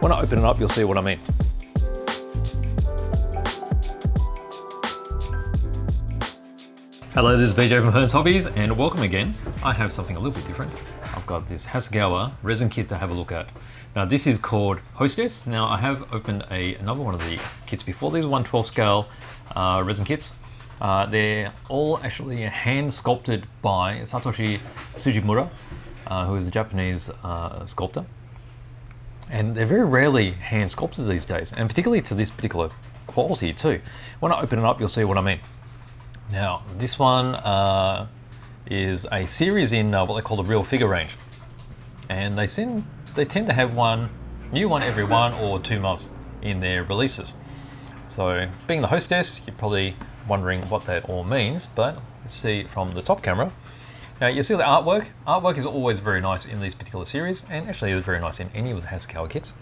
When I open it up, you'll see what I mean. Hello, this is BJ from Hearns Hobbies, and welcome again. I have something a little bit different. I've got this Hasegawa resin kit to have a look at. Now this is called Hostess. Now I have opened another one of the kits before. These are 1/12 scale resin kits. They're all actually hand sculpted by Satoshi Sujimura, who is a Japanese sculptor. And they're very rarely hand sculpted these days, and particularly to this particular quality too. When I open it up, you'll see what I mean. Now, this one is a series in what they call the real figure range. And they tend to have one new one every 1 or 2 months in their releases. So, being the hostess, you're probably wondering what that all means, but let's see from the top camera. Now, you see the artwork. Artwork is always very nice in these particular series, and actually is very nice in any of the Hasegawa kits.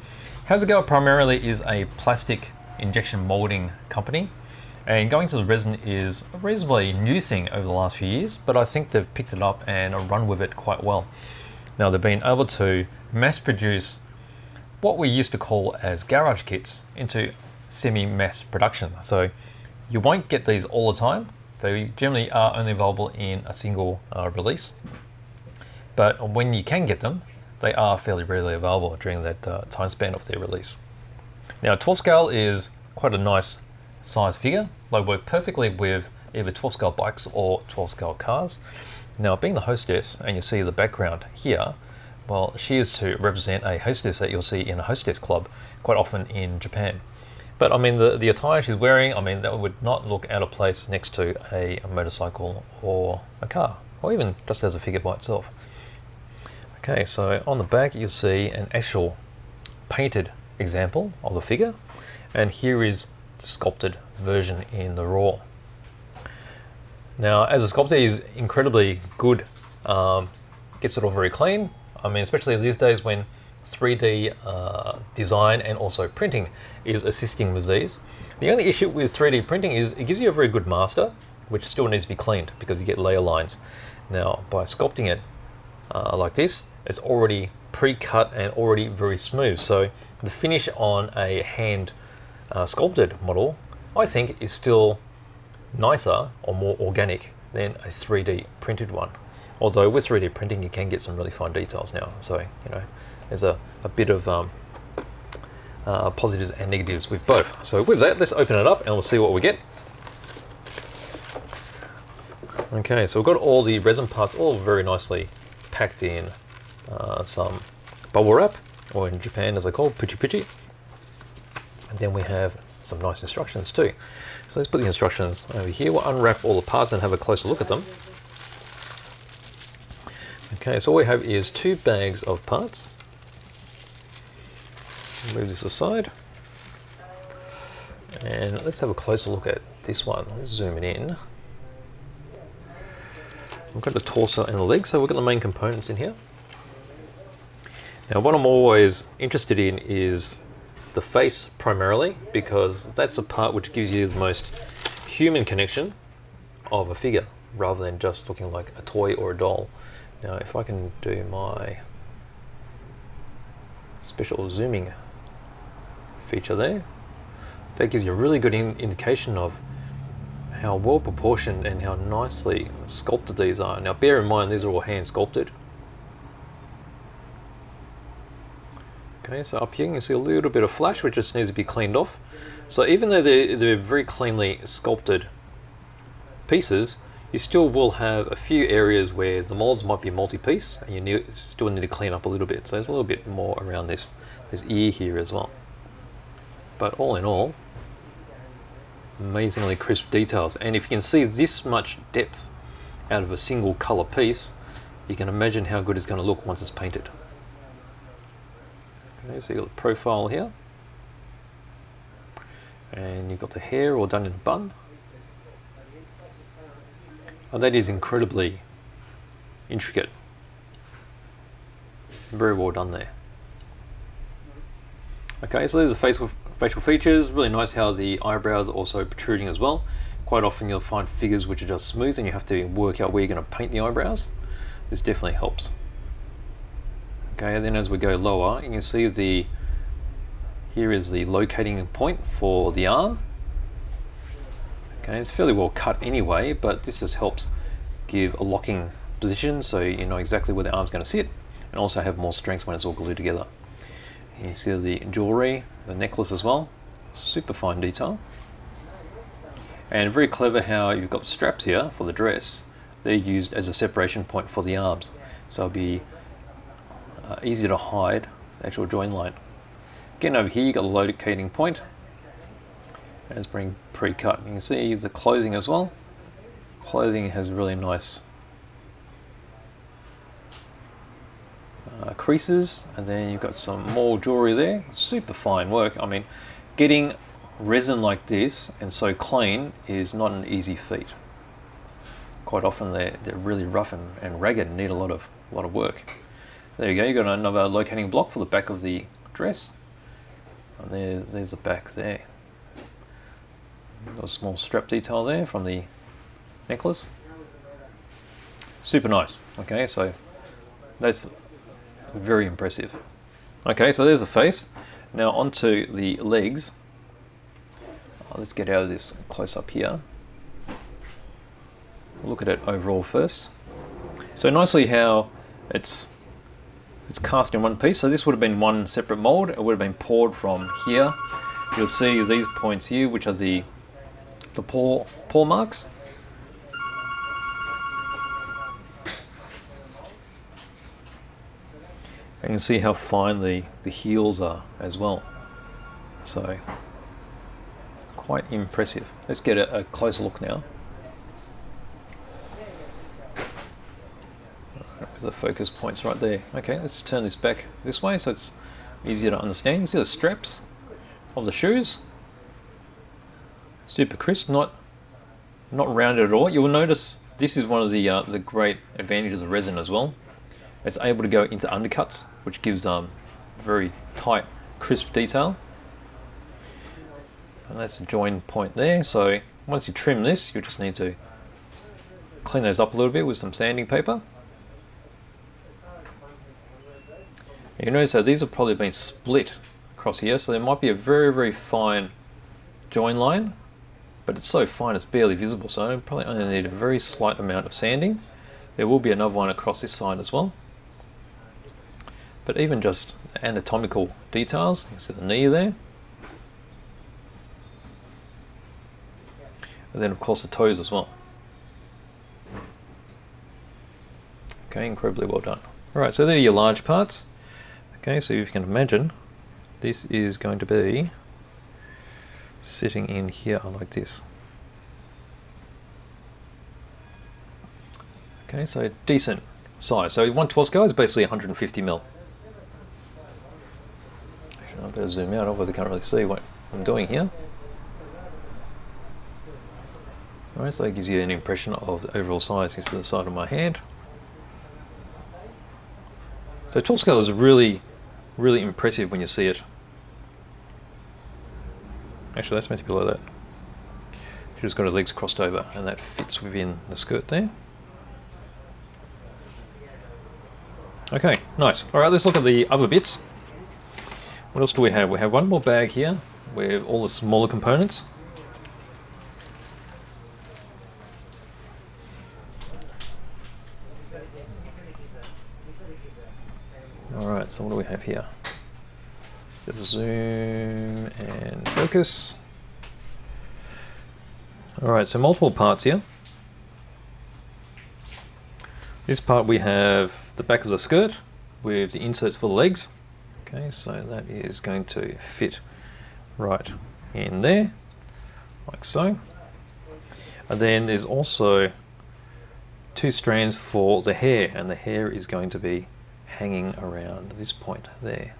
Hasegawa primarily is a plastic injection molding company. And going to the resin is a reasonably new thing over the last few years, but I think they've picked it up and run with it quite well. Now they've been able to mass produce what we used to call as garage kits into semi-mass production. So you won't get these all the time. They generally are only available in a single release. But when you can get them, they are fairly readily available during that time span of their release. Now 12 scale is quite a nice size figure. They work perfectly with either 12 scale bikes or 12 scale cars. Now being the hostess, and you see the background here, well, she is to represent a hostess that you'll see in a hostess club quite often in Japan. But I mean the attire she's wearing, I mean that would not look out of place next to a motorcycle or a car, or even just as a figure by itself. Okay, so on the back you'll see an actual painted example of the figure, and here is the sculpted version in the raw. Now, as a sculptor, he's incredibly good, gets it all very clean. I mean, especially these days when 3D design and also printing is assisting with these. The only issue with 3D printing is it gives you a very good master, which still needs to be cleaned because you get layer lines. Now, by sculpting it like this, it's already pre-cut and already very smooth. So the finish on a hand sculpted model, I think, is still nicer or more organic than a 3D printed one. Although with 3D printing you can get some really fine details now, so you know there's a bit of positives and negatives with both. So with that, let's open it up and we'll see what we get. Okay, so we've got all the resin parts all very nicely packed in some bubble wrap, or in Japan as they call it, puchi. And then we have some nice instructions too. So let's put the instructions over here. We'll unwrap all the parts and have a closer look at them. Okay, so all we have is 2 bags of parts. Move this aside. And let's have a closer look at this one. Let's zoom it in. We've got the torso and the legs, so we've got the main components in here. Now what I'm always interested in is the face primarily, because that's the part which gives you the most human connection of a figure rather than just looking like a toy or a doll. Now if I can do my special zooming feature there, that gives you a really good indication of how well proportioned and how nicely sculpted these are. Now bear in mind these are all hand sculpted. Okay, so up here you can see a little bit of flash which just needs to be cleaned off. So even though they're very cleanly sculpted pieces, you still will have a few areas where the molds might be multi-piece and you still need to clean up a little bit. So there's a little bit more around this ear here as well. But all in all, amazingly crisp details. And if you can see this much depth out of a single color piece, you can imagine how good it's going to look once it's painted. Okay, so you've got the profile here, and you've got the hair all done in a bun. And that is incredibly intricate. Very well done there. Okay, so there's the facial features. Really nice how the eyebrows are also protruding as well. Quite often you'll find figures which are just smooth and you have to work out where you're going to paint the eyebrows. This definitely helps. Okay, and then as we go lower, you can see the Here is the locating point for the arm. Okay, it's fairly well cut anyway, but this just helps give a locking position so you know exactly where the arm's going to sit, and also have more strength when it's all glued together. You can see the jewellery, the necklace as well, super fine detail. And very clever how you've got straps here for the dress. They're used as a separation point for the arms, so it'll be easy to hide the actual join line. Getting over here, you've got the locating point, and it's being pre-cut. You can see the clothing as well. Clothing has really nice creases, and then you've got some more jewellery there. Super fine work. I mean, getting resin like this and so clean is not an easy feat. Quite often they're really rough and ragged and need a lot of work. There you go, you've got another locating block for the back of the dress. And there's the back there. Got a small strap detail there from the necklace. Super nice. Okay, so that's very impressive. Okay, so there's the face. Now onto the legs. Let's get out of this close up here. Look at it overall first. So nicely how it's cast in one piece. So this would have been one separate mold. It would have been poured from here. You'll see these points here, which are the pour marks. And you can see how fine the heels are as well. So quite impressive. Let's get a closer look now. The focus points right there. Okay, let's turn this back this way so it's easier to understand. You see the straps of the shoes. Super crisp, not rounded at all. You will notice this is one of the great advantages of resin as well. It's able to go into undercuts, which gives very tight, crisp detail. And that's a join point there. So once you trim this, you just need to clean those up a little bit with some sanding paper. You notice that these have probably been split across here, so there might be a very, very fine join line, but it's so fine it's barely visible, so I probably only need a very slight amount of sanding. There will be another one across this side as well. But even just anatomical details, you can see the knee there. And then of course the toes as well. Okay, incredibly well done. Alright, so there are your large parts. Okay, so if you can imagine, this is going to be sitting in here like this. Okay, so decent size. So 1/12 scale is basically 150 mil. Actually, I better zoom out, otherwise I can't really see what I'm doing here. Alright, so that gives you an impression of the overall size. Here's to the side of my hand. So 12 scale is really impressive when you see it. Actually, that's meant to be like that. You just got her legs crossed over, and that fits within the skirt there. Okay, nice. All right, let's look at the other bits. What else do we have? We have one more bag here with all the smaller components. Alright, so what do we have here? Just zoom and focus. Alright, so multiple parts here. This part we have the back of the skirt with the inserts for the legs. Okay, so that is going to fit right in there, like so. And then there's also two strands for the hair, and the hair is going to be hanging around this point there.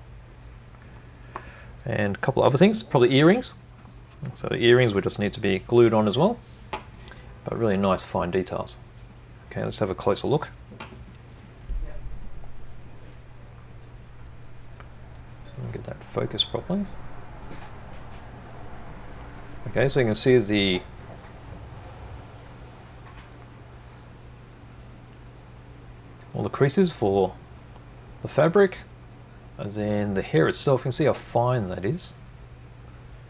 And a couple of other things, probably earrings. So the earrings would just need to be glued on as well, but really nice fine details. Okay, let's have a closer look. So let me get that focused properly. Okay, so you can see all the creases for the fabric. And then the hair itself, you can see how fine that is.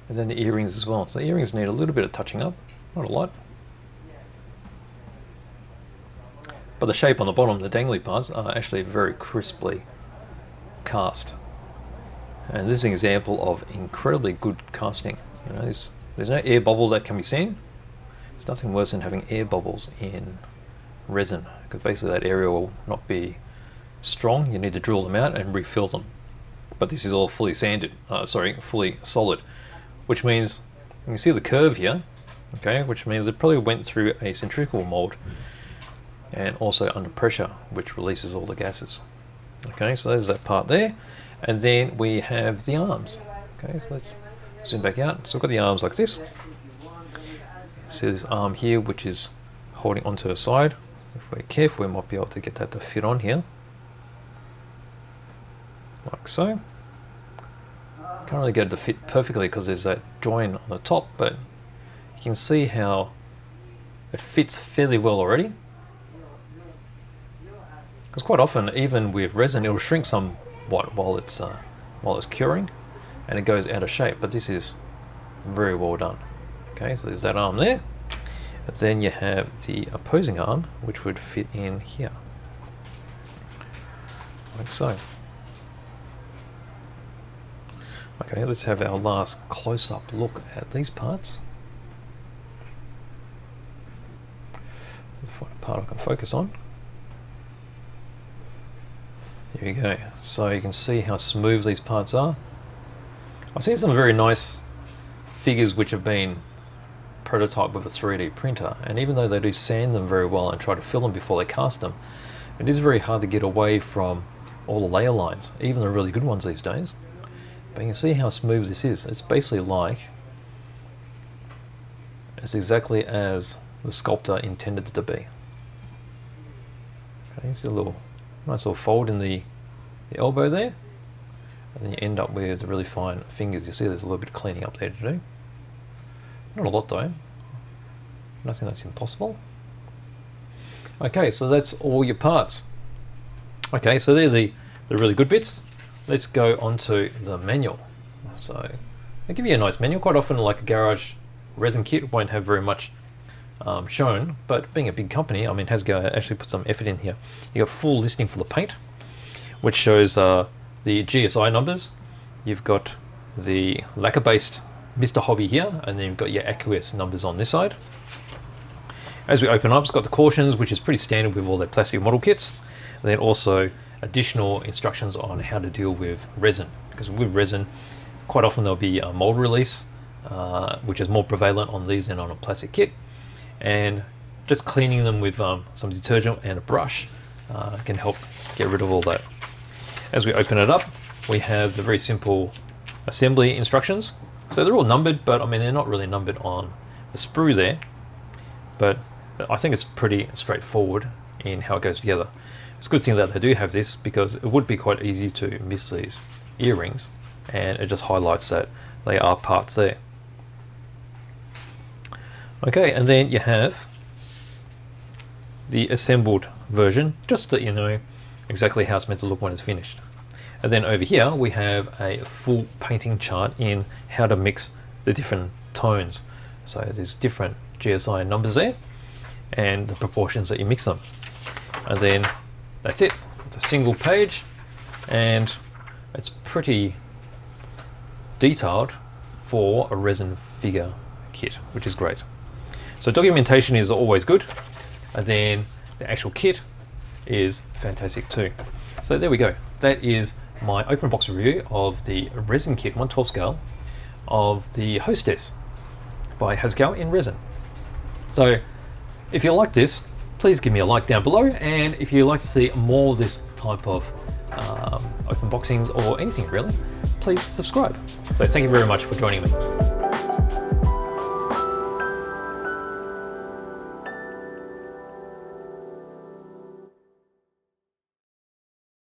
And then the earrings as well. So the earrings need a little bit of touching up, not a lot. But the shape on the bottom, the dangly parts, are actually very crisply cast. And this is an example of incredibly good casting. You know, there's no air bubbles that can be seen. There's nothing worse than having air bubbles in resin, because basically that area will not be strong. You need to drill them out and refill them. But this is all fully sanded, fully solid, which means you can see the curve here, okay, which means it probably went through a centrifugal mold and also under pressure, which releases all the gases. Okay, so there's that part there. And then we have the arms. Okay, so let's zoom back out. So we've got the arms like this. See this arm here, which is holding onto the side. If we're careful, we might be able to get that to fit on here. Like so. Can't really get it to fit perfectly because there's that join on the top, but you can see how it fits fairly well already. Because quite often, even with resin, it'll shrink somewhat while it's curing, and it goes out of shape. But this is very well done. Okay, so there's that arm there. And then you have the opposing arm, which would fit in here, like so. Okay, let's have our last close-up look at these parts. Let's find a part I can focus on. There you go. So you can see how smooth these parts are. I've seen some very nice figures which have been prototyped with a 3D printer, and even though they do sand them very well and try to fill them before they cast them, it is very hard to get away from all the layer lines, even the really good ones these days. But you can see how smooth this is. It's basically like, it's exactly as the sculptor intended it to be. Okay, see a little nice little fold in the elbow there, and then you end up with really fine fingers. You see there's a little bit of cleaning up there to do. Not a lot though. Nothing that's impossible. Okay, so that's all your parts. Okay, so they're the really good bits. Let's go on to the manual. So they give you a nice manual. Quite often, like a garage resin kit won't have very much shown, but being a big company, I mean, Hasegawa actually put some effort in here. You got full listing for the paint, which shows the GSI numbers. You've got the lacquer-based Mr. Hobby here, and then you've got your AQS numbers on this side. As we open up, it's got the cautions, which is pretty standard with all their plastic model kits, and then also additional instructions on how to deal with resin, because with resin, quite often there'll be a mold release, which is more prevalent on these than on a plastic kit, and just cleaning them with some detergent and a brush can help get rid of all that. As we open it up, we have the very simple assembly instructions. So they're all numbered, but I mean, they're not really numbered on the sprue there, but I think it's pretty straightforward in how it goes together. It's a good thing that they do have this, because it would be quite easy to miss these earrings, and it just highlights that they are parts there. Okay, and then you have the assembled version, just so that you know exactly how it's meant to look when it's finished. And then over here we have a full painting chart in how to mix the different tones. So there's different GSI numbers there and the proportions that you mix them. And then that's it. It's a single page, and it's pretty detailed for a resin figure kit, which is great. So documentation is always good, and then the actual kit is fantastic too. So there we go. That is my open box review of the resin kit 1/12 scale of the Hostess by Hasegawa in resin. So if you like this, please give me a like down below, and if you'd like to see more of this type of open boxings or anything really, please subscribe. So thank you very much for joining me.